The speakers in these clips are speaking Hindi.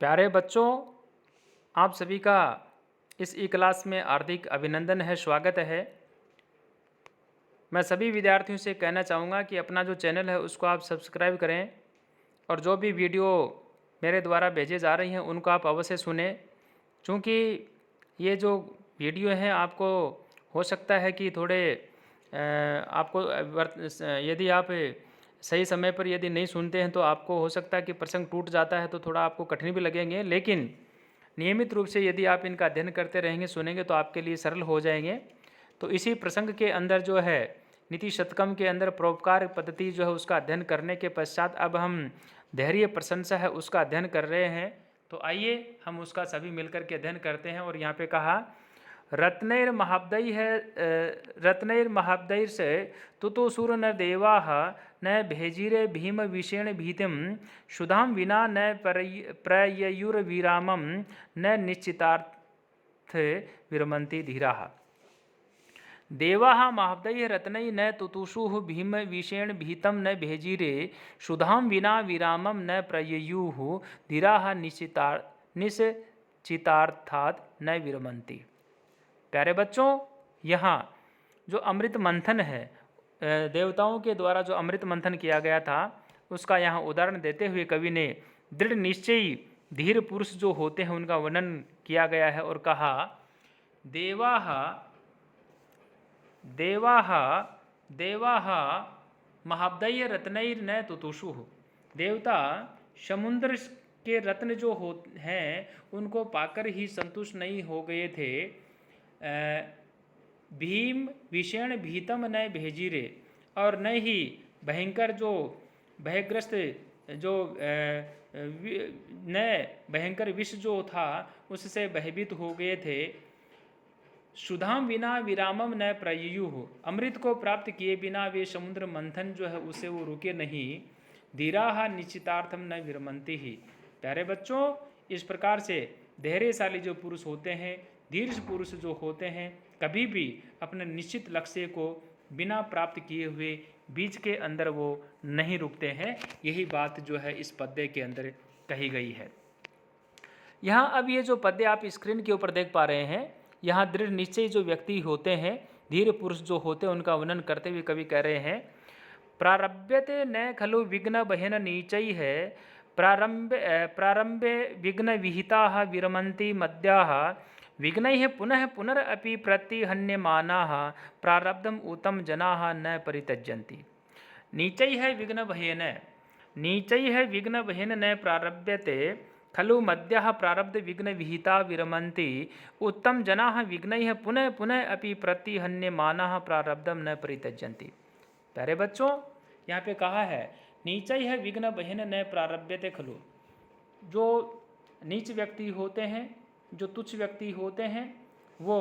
प्यारे बच्चों, आप सभी का इस ई क्लास में हार्दिक अभिनंदन है, स्वागत है। मैं सभी विद्यार्थियों से कहना चाहूँगा कि अपना जो चैनल है उसको आप सब्सक्राइब करें और जो भी वीडियो मेरे द्वारा भेजे जा रही हैं उनको आप अवश्य सुनें, क्योंकि ये जो वीडियो हैं आपको हो सकता है कि थोड़े आपको यदि आप सही समय पर यदि नहीं सुनते हैं तो आपको हो सकता है कि प्रसंग टूट जाता है, तो थोड़ा आपको कठिन भी लगेंगे, लेकिन नियमित रूप से यदि आप इनका अध्ययन करते रहेंगे, सुनेंगे, तो आपके लिए सरल हो जाएंगे। तो इसी प्रसंग के अंदर जो है नीति शतकम के अंदर परोपकार पद्धति जो है उसका अध्ययन करने के पश्चात अब हम धैर्य प्रशंसा है उसका अध्ययन कर रहे हैं। तो आइए हम उसका सभी मिलकर के अध्ययन करते हैं। और यहाँ पे कहा रत्नैर महाब्दई है, रत्नैर महाब्दई से तुतो सुर न देवा न भेजिरे भीम विषेण भीतिम सुधाम विना न प्रयुर्विरामम न निश्चितार्थ विरमंती धीरा। देवा महाब्दय रत्नई न तुतुषु भीम विषेण भीतम न भेजिरे सुधाम विना विरामम न प्रयुः धीरा निश्चितार्थात् न विरमंती। प्यारे बच्चों, यहाँ जो अमृत मंथन है, देवताओं के द्वारा जो अमृत मंथन किया गया था उसका यहाँ उदाहरण देते हुए कवि ने दृढ़ निश्चयी धीर पुरुष जो होते हैं उनका वर्णन किया गया है और कहा देवाः देवाः देवाः महाब्दय रत्नैर न तुतुषु। देवता समुद्र के रत्न जो हो हैं उनको पाकर ही संतुष्ट नहीं हो गए थे। भीम विषेण भीतम न भेजिरे, और न ही भयंकर जो भयग्रस्त जो न भयंकर विष जो था उससे भयभीत हो गए थे। सुधाम विना विरामम न प्रयुः, अमृत को प्राप्त किए बिना वे समुद्र मंथन जो है उसे वो रुके नहीं। धीराः निश्चितार्थम न विरमंती ही। प्यारे बच्चों, इस प्रकार से धैर्यशाली जो पुरुष होते हैं, धीर पुरुष जो होते हैं, कभी भी अपने निश्चित लक्ष्य को बिना प्राप्त किए हुए बीच के अंदर वो नहीं रुकते हैं। यही बात जो है इस पद्य के अंदर कही गई है। यहाँ अब ये जो पद्य आप स्क्रीन के ऊपर देख पा रहे हैं, यहाँ दृढ़ निश्चय जो व्यक्ति होते हैं, धीर पुरुष जो होते हैं, उनका वर्णन करते हुए कवि कह रहे हैं प्रारभ्यते न खलु विघ्न बहन नीचै है प्रारंभे विघ्न विहिताः विरमन्ति मद्याः विघ्नैः पुनः पुनरपि प्रतिहन्यमानाः प्रारब्धम उत्तम जनाः न परित्यजन्ति। नीचैः विघ्न बहेन, नीचैः विघ्न बहेन न प्रारभ्यते खलु मद्यः प्रारब्ध विघ्न विहिता विरमन्ति उत्तम जनाः विघ्नैः पुनः पुनः अपि प्रतिहन्यमानाः प्रारब्धम न परित्यजन्ति। प्यारे बच्चों, यहाँ पे कहा है नीचैः विघ्न बहेन न प्रारभ्यते खलु। जो नीच व्यक्ति होते हैं, जो तुच्छ व्यक्ति होते हैं, वो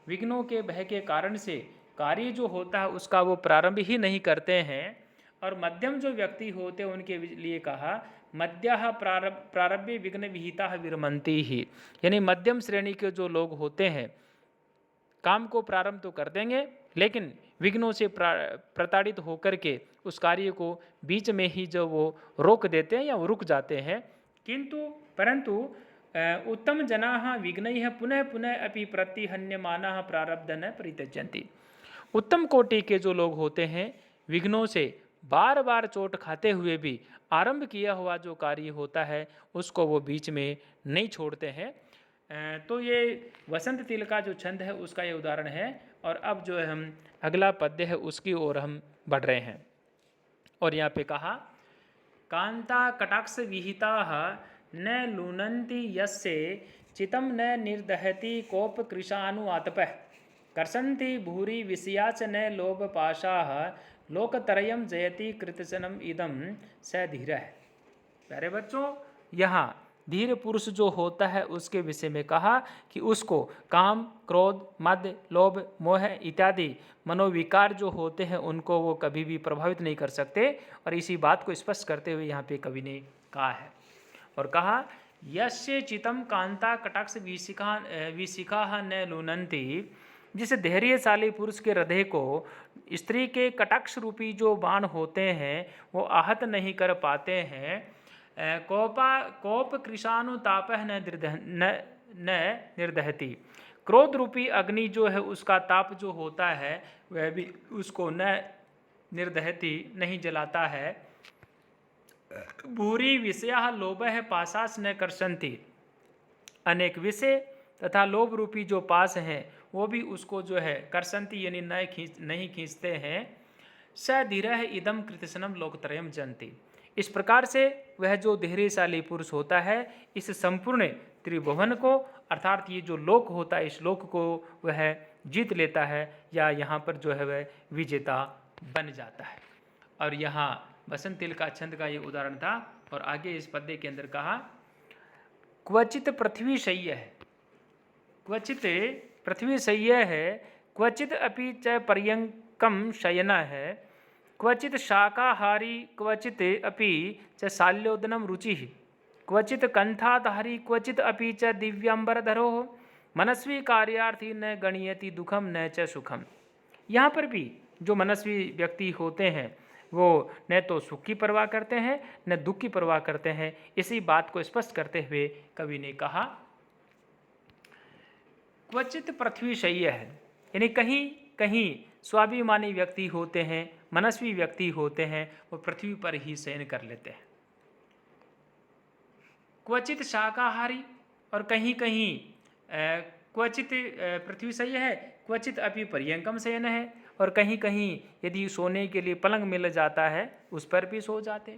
विघ्नों के भय के कारण से कार्य जो होता है उसका वो प्रारंभ ही नहीं करते हैं। और मध्यम जो व्यक्ति होते हैं उनके लिए कहा मद्याः प्रारब्धे विघ्न विहिताः विरमन्ति ही, यानी मध्यम श्रेणी के जो लोग होते हैं काम को प्रारंभ तो कर देंगे लेकिन विघ्नों से प्रताड़ित होकर के उस कार्य को बीच में ही जो वो रोक देते हैं या वो रुक जाते हैं। परंतु उत्तम जनाः विघ्नैः पुनः पुनः अपि प्रतिहन्यमानाः प्रारब्ध न परित्यजन्ति। उत्तम कोटि के जो लोग होते हैं विघ्नों से बार बार चोट खाते हुए भी आरंभ किया हुआ जो कार्य होता है उसको वो बीच में नहीं छोड़ते हैं। तो ये वसंत तिल का जो छंद है उसका ये उदाहरण है। और अब जो है हम अगला पद्य है उसकी ओर हम बढ़ रहे हैं। और यहाँ पे कहा कांता कटाक्ष विहिताः न लुनन्ति यस्य चितं न निर्दहति कोप कृशानु आतपः कर्षन्ति भूरि विषयाच न लोभ पाशाः लोकत्रयं जयति कृतजनम इदम स धीरः। प्यारे बच्चों, यहाँ धीर पुरुष जो होता है उसके विषय में कहा कि उसको काम, क्रोध, मद, लोभ, मोह इत्यादि मनोविकार जो होते हैं उनको वो कभी भी प्रभावित नहीं कर सकते। और इसी बात को स्पष्ट करते हुए यहाँ पे कवि ने कहा है और कहा यस्य चितम कांता कटाक्ष विशिखा न लुनन्ति। जिस धैर्यशाली पुरुष के हृदय को स्त्री के कटाक्ष रूपी जो बाण होते हैं वो आहत नहीं कर पाते हैं। कोप कृशानुतापः न निर्दहति। क्रोध रूपी अग्नि जो है उसका ताप जो होता है वह भी उसको न निर्दहति नहीं जलाता है। भूरि विषया लोभः पाशास न कर्षन्ति। अनेक विषय तथा लोभ रूपी जो पास हैं वो भी उसको जो है कर्षन्ति यानी नहीं खींचते हैं। स धीरः इदम कृतसनम लोकत्रयम जनति। इस प्रकार से वह जो धैर्यशाली पुरुष होता है इस संपूर्ण त्रिभुवन को अर्थात ये जो लोक होता है इस लोक को वह जीत लेता है या यहाँ पर जो है वह विजेता बन जाता है। और यहाँ बसंत तिल का छंद का ये उदाहरण था। और आगे इस पद्य के अंदर कहा क्वचित पृथ्वी शय्य है, क्वचित पृथ्वी शय्य है, क्वचित अपि च पर्यंकम शयन है, क्वचित शाकाहारी क्वचित अपि च शाल्योदनम रुचि, क्वचित कंठाधारी क्वचित अपि च दिव्यांबरधरो, मनस्वी कार्यार्थी न गणयति दुखम न च सुखम। यहाँ पर भी जो मनस्वी व्यक्ति होते हैं वो न तो सुख की परवाह करते हैं न दुख की परवाह करते हैं। इसी बात को स्पष्ट करते हुए कवि ने कहा क्वचित पृथ्वी शय्य है, यानी कहीं कहीं स्वाभिमानी व्यक्ति होते हैं, मनस्वी व्यक्ति होते हैं, वो पृथ्वी पर ही शयन कर लेते हैं। क्वचित शाकाहारी और कहीं कहीं क्वचित पृथ्वी शय्य है, क्वचित अपि पर्यंकम शयन है, और कहीं कहीं यदि सोने के लिए पलंग मिल जाता है उस पर भी सो जाते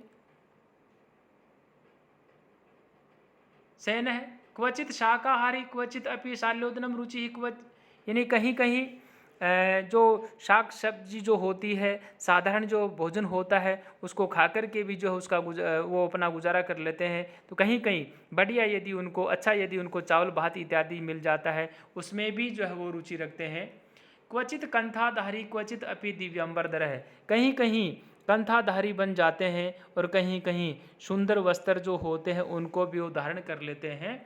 शयन है। क्वचित शाकाहारी क्वचित अपि शाल्योदनम रुचि, यानी कहीं कहीं जो शाक सब्जी जो होती है साधारण जो भोजन होता है उसको खा कर के भी जो है उसका वो अपना गुजारा कर लेते हैं। तो कहीं कहीं बढ़िया यदि उनको यदि उनको चावल भात इत्यादि मिल जाता है उसमें भी जो है वो रुचि रखते हैं। क्वचित कंठाधारी क्वचित अपि दिव्यांबरधर है, कहीं कहीं कंठाधारी बन जाते हैं और कहीं कहीं सुंदर वस्त्र जो होते हैं उनको भी वो धारण कर लेते हैं।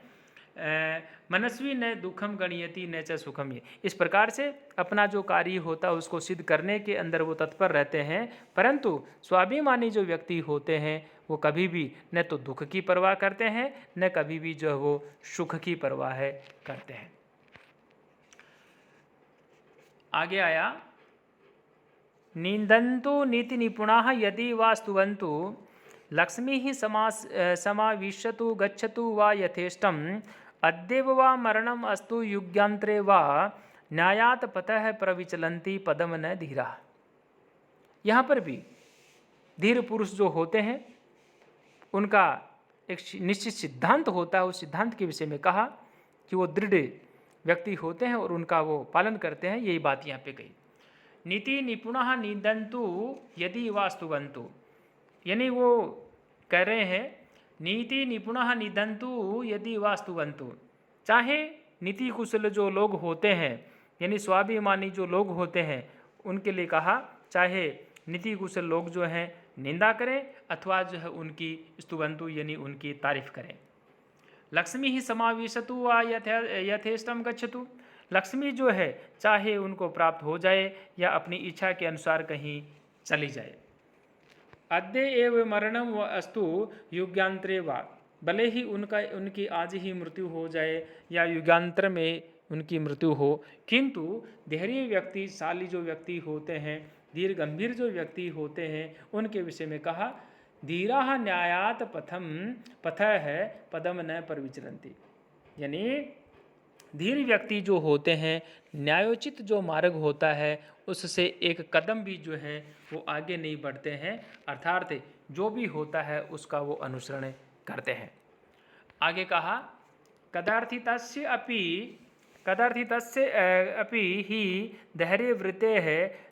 मनस्वी न दुखम गणयति न च सुखम। ये इस प्रकार से अपना जो कार्य होता है उसको सिद्ध करने के अंदर वो तत्पर रहते हैं, परंतु स्वाभिमानी जो व्यक्ति होते हैं वो कभी भी न तो दुख की परवाह करते हैं न कभी भी जो है वो सुख की परवाह करते हैं। आगे आया निंदन्तु नीति निपुणाः यदि वा स्तुवन्तु लक्ष्मी ही समाविशतु गच्छतु वा यथेष्टम अद्येव वा मरणम अस्तु युगांतरे वा न्यायात पतः प्रविचलन्ति पदम न धीरा। यहाँ पर भी धीर पुरुष जो होते हैं उनका एक निश्चित सिद्धांत होता है। उस सिद्धांत के विषय में कहा कि वो दृढ़ व्यक्ति होते हैं और उनका वो पालन करते हैं। यही बात यहाँ पे कही। नीति निपुणः निदन्तु यदि वा स्तुवन्तु, यानी वो कह रहे हैं नीति निपुणः निदन्तु यदि वा स्तुवन्तु। चाहे नीति कुशल जो लोग होते हैं यानी स्वाभिमानी जो लोग होते हैं उनके लिए कहा, चाहे नीति कुशल लोग जो हैं निंदा करें अथवा जो है उनकी स्तुवन्तु यानी उनकी तारीफ करें। लक्ष्मी ही समावेशतु वा यथेष्टम गच्छतु। लक्ष्मी जो है चाहे उनको प्राप्त हो जाए या अपनी इच्छा के अनुसार कहीं चली जाए। अद्य एव मरणम व अस्तु युगांतरे वा, भले ही उनकी आज ही मृत्यु हो जाए या युगांतर में उनकी मृत्यु हो, किंतु धैर्य व्यक्ति शाली जो व्यक्ति होते हैं, धीर गंभीर जो व्यक्ति होते हैं उनके विषय में कहा धीरा न्यायात पथ है पदम न परविचरन्ति। यानी धीर व्यक्ति जो होते हैं न्यायोचित जो मार्ग होता है उससे एक कदम भी जो है वो आगे नहीं बढ़ते हैं, अर्थात जो भी होता है उसका वो अनुसरण करते हैं। आगे कहा कदार्थितस्य अपि ही धैर्यवृत्तेः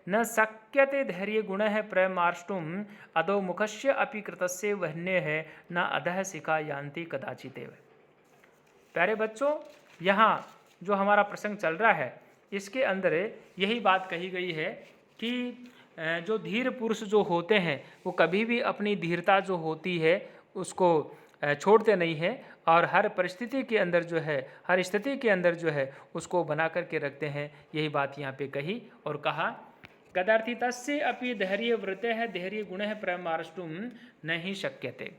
न शक्यते धैर्य गुणः प्रमार्ष्टुम अधोमुखस्य अपि कृतस्य वह्नेः न अधः शिखा यान्ति कदाचिदेव। प्यारे बच्चों, यहाँ जो हमारा प्रसंग चल रहा है इसके अंदर यही बात कही गई है कि जो धीर पुरुष जो होते हैं वो कभी भी अपनी धीरता जो होती है उसको छोड़ते नहीं हैं और हर परिस्थिति के अंदर जो है, हर स्थिति के अंदर जो है उसको बना करके रखते हैं। यही बात यहाँ पे कही और कहा कदार्थितस्य अपि धैर्यवृत्तेः धैर्य गुणः प्रमार्ष्टुम नहीं शक्यते।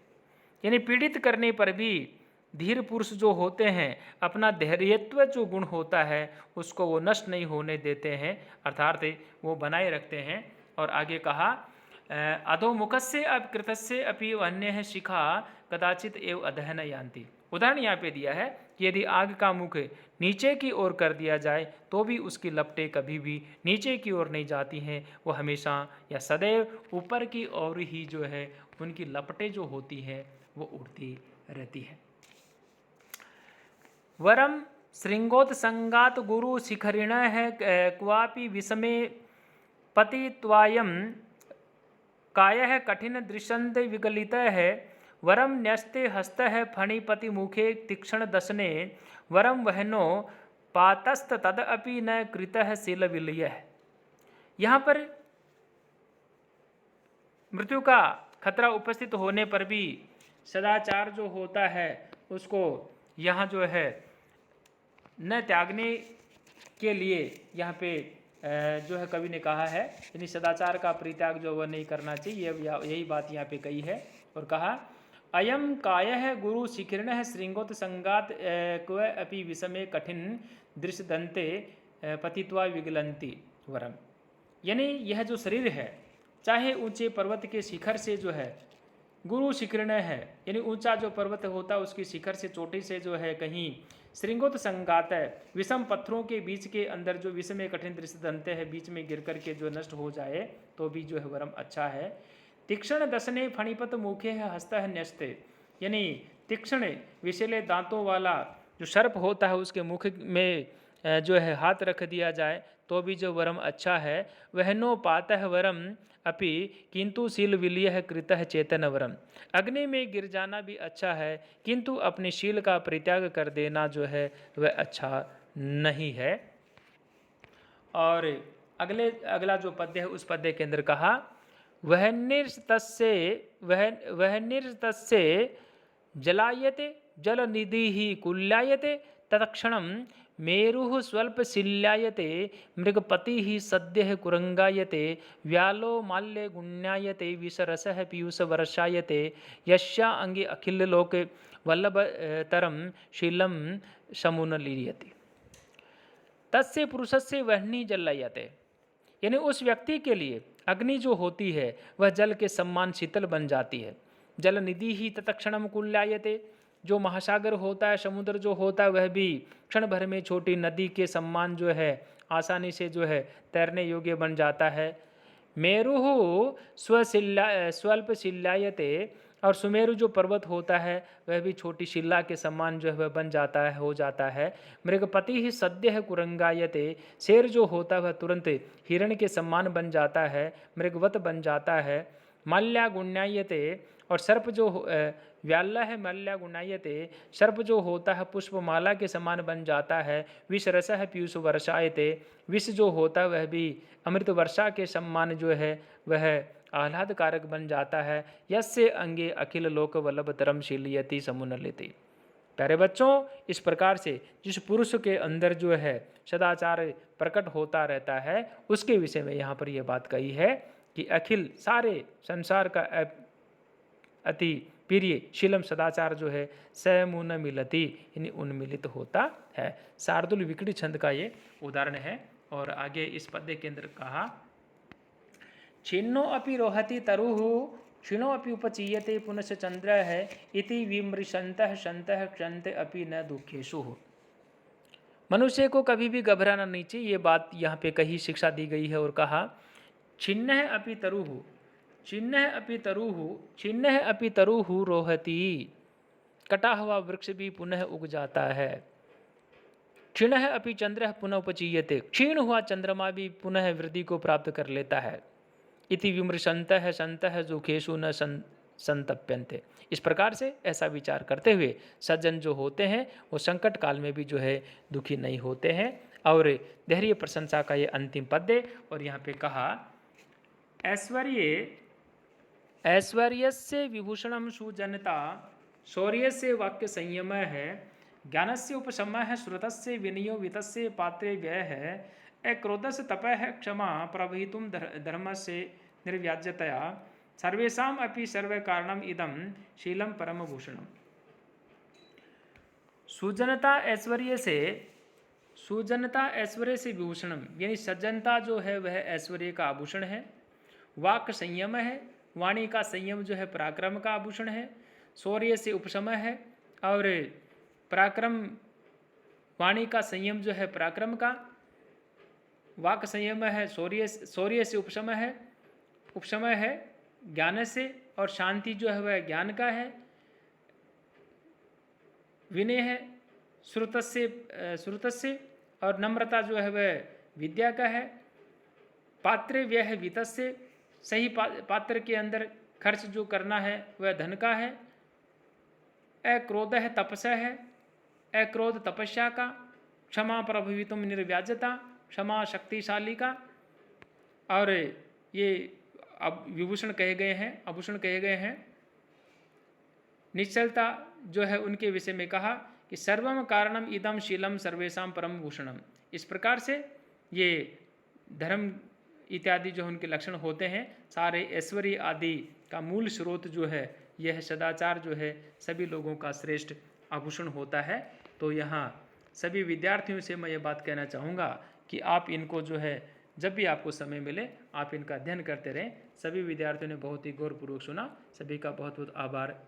यानी पीड़ित करने पर भी धीर पुरुष जो होते हैं अपना धैर्यत्व जो गुण होता है उसको वो नष्ट नहीं होने देते हैं, अर्थात वो बनाए रखते हैं। और आगे कहा अधोमुखस्य कृतस्य अपि वन्य शिखा कदाचित एव अधः न यान्ति। उदाहरण यहाँ पे दिया है कि यदि आग का मुख नीचे की ओर कर दिया जाए तो भी उसकी लपटें कभी भी नीचे की ओर नहीं जाती हैं, वो हमेशा या सदैव ऊपर की ओर ही जो है उनकी लपटें जो होती हैं वो उड़ती रहती है। वरम श्रृंगोत्संगात गुरु शिखरिण है क्वापि विषमे पतित्वायम काय कठिन दृश्यंत विगलित है। वरम न्यस्ते हस्त है फणिपति मुखे तीक्ष्ण दशने वरम वहनो पातस्त तद अपि न कृत है शील विलय। यहाँ पर मृत्यु का खतरा उपस्थित होने पर भी सदाचार जो होता है उसको यहाँ जो है न त्यागने के लिए यहाँ पे जो है कवि ने कहा है, यानी सदाचार का परित्याग जो वह नहीं करना चाहिए, यही बात यहाँ पे कही है। और कहा अयम काय है गुरु शिखिर्ण है श्रृंगोत संगात क्व अपि विषमे कठिन दृश्य दंते पतित्वा विगलंती वरम। यानी यह जो शरीर है चाहे ऊंचे पर्वत के शिखर से जो है गुरु शिखिर्ण है, यानी ऊंचा जो पर्वत होता है उसकी शिखर से चोटी से जो है कहीं श्रृंगोत संगात है विषम पत्थरों के बीच के अंदर जो विषम में कठिन दृश्य दंते हैं बीच में गिर करके जो नष्ट हो जाए तो भी जो है वरम अच्छा है। तीक्ष्ण दशने फणिपत मुखे है हस्त है न्यस्ते, यानी तीक्ष्ण विषैले दांतों वाला जो सर्प होता है उसके मुख में जो है हाथ रख दिया जाए तो भी जो वरम अच्छा है। वह नो पात है वरम अपि किंतु शील विलय कृत है चेतन वरम। अग्नि में गिर जाना भी अच्छा है किंतु अपने शील का परित्याग कर देना जो है वह अच्छा नहीं है। और अगला जो पद्य है उस पद्य के अंदर कहा वह निर्तस्य जलायते जल निधि ही कुल्यायते तत्क्षणम मेरु स्वल्प शिल्यायते मृगपति ही सद्य कुरंगायते व्यालो माल्य गुण्यायते विषरस पीयूष वर्षायते यस्या अंगे अखिल लोक वल्लभ तरम शीलम समुनलीयते तस्य पुरुषस्य वह्नि जलायते। यानी उस व्यक्ति के लिए अग्नि जो होती है वह जल के समान शीतल बन जाती है। जल निधि ही तत्क्षणम कुल्यायते, जो महासागर होता है समुद्र जो होता है वह भी क्षण भर में छोटी नदी के समान जो है आसानी से जो है तैरने योग्य बन जाता है। मेरुः स्वल्प शिलायते, और सुमेरु जो पर्वत होता है वह भी छोटी शिला के समान जो है वह बन जाता है हो जाता है। मृगपति ही सद्य है कुरंगायते, शेर जो होता है वह तुरंत हिरण के समान बन जाता है, मृगवत बन जाता है। माल्या गुण्यायते, और सर्प जो व्याल्ला है माल्या गुणायते, सर्प जो होता है पुष्पमाला के समान बन जाता है। विष रस है पीयूष वर्षायते, विष जो होता है वह भी अमृत वर्षा के समान जो है वह आह्लादकारक बन जाता है। यस्य अंगे अखिल लोक वल्लभ तरम शीलियति समुन्नलिति। प्यारे बच्चों, इस प्रकार से जिस पुरुष के अंदर जो है सदाचार प्रकट होता रहता है उसके विषय में यहाँ पर यह बात कही है कि अखिल सारे संसार का अति प्रिय शीलम सदाचार जो है समुन मिलती, यानी उन्मिलित होता है। शार्दुल विकटी छंद का ये उदाहरण है। और आगे इस पद्य के अंदर कहा छिन्नो अपि रोहति तरुः क्षीणो अपि उपचीयते पुनश्च चंद्र है इति विमृशंतः शंतः क्षंत अपि न दुखेषु। मनुष्य को कभी भी घबराना नहीं चाहिए, ये बात यहाँ पे कही शिक्षा दी गई है। और कहा छिन्न अपि तरुः, छिन्न अपि तरुः, छिन्न अपि तरुः रोहति, कटा हुआ वृक्ष भी पुनः उग जाता है। क्षीण अपि चंद्र पुनः उपचीयते, क्षीण हुआ चंद्रमा भी पुनः वृद्धि को प्राप्त कर लेता है। इति विमृशंतः संतः दुखेषु न संतप्यन्ते। इस प्रकार से ऐसा विचार करते हुए सज्जन जो होते हैं वो संकट काल में भी जो है दुखी नहीं होते हैं। और धैर्य प्रशंसा का ये अंतिम पद्य। और यहाँ पे कहा ऐश्वर्यस्य विभूषणम सुजनता, शौर्यस्य वाक्य संयम है, ज्ञानस्य उपशमः है, श्रुतस्य विनयो, वित्तस्य पात्रे व्यय है, क्रोधस्य तपः है, क्षमा प्रवहितुम धर्मस्य निर्व्याज्यतया, सर्वेषाम् अपि सर्वकारणम् इदं शीलं परमभूषणम्। सुजनता ऐश्वर्य से विभूषणम, यानी सज्जनता जो है वह ऐश्वर्य का आभूषण है। वाक संयम है, वाणी का संयम जो है पराक्रम का आभूषण है। शौर्य से उपशम है, और पराक्रम, वाणी का संयम जो है पराक्रम का, वाक संयम है, शौर्य से उपशम है ज्ञान से, और शांति जो है वह ज्ञान का है। विनय है श्रुत से, और नम्रता जो है वह विद्या का है। पात्रे व्यय है वित्त से, सही पात्र के अंदर खर्च जो करना है वह धन का है। अक्रोध है तपस्या है, अक्रोध तपस्या का। क्षमा प्रभवितुम निर्व्याजता, क्षमा शक्तिशाली का। और ये अब विभूषण कहे गए हैं, आभूषण कहे गए हैं। निश्चलता जो है उनके विषय में कहा कि सर्वम कारणम इदम शीलम सर्वेशम परम भूषणम। इस प्रकार से ये धर्म इत्यादि जो उनके लक्षण होते हैं, सारे ऐश्वर्य आदि का मूल स्रोत जो है यह सदाचार जो है सभी लोगों का श्रेष्ठ आभूषण होता है। तो यहाँ सभी विद्यार्थियों से मैं ये बात कहना चाहूँगा कि आप इनको जो है जब भी आपको समय मिले आप इनका अध्ययन करते रहें। सभी विद्यार्थियों ने बहुत ही गौरपूर्वक सुना। सभी का बहुत बहुत आभार।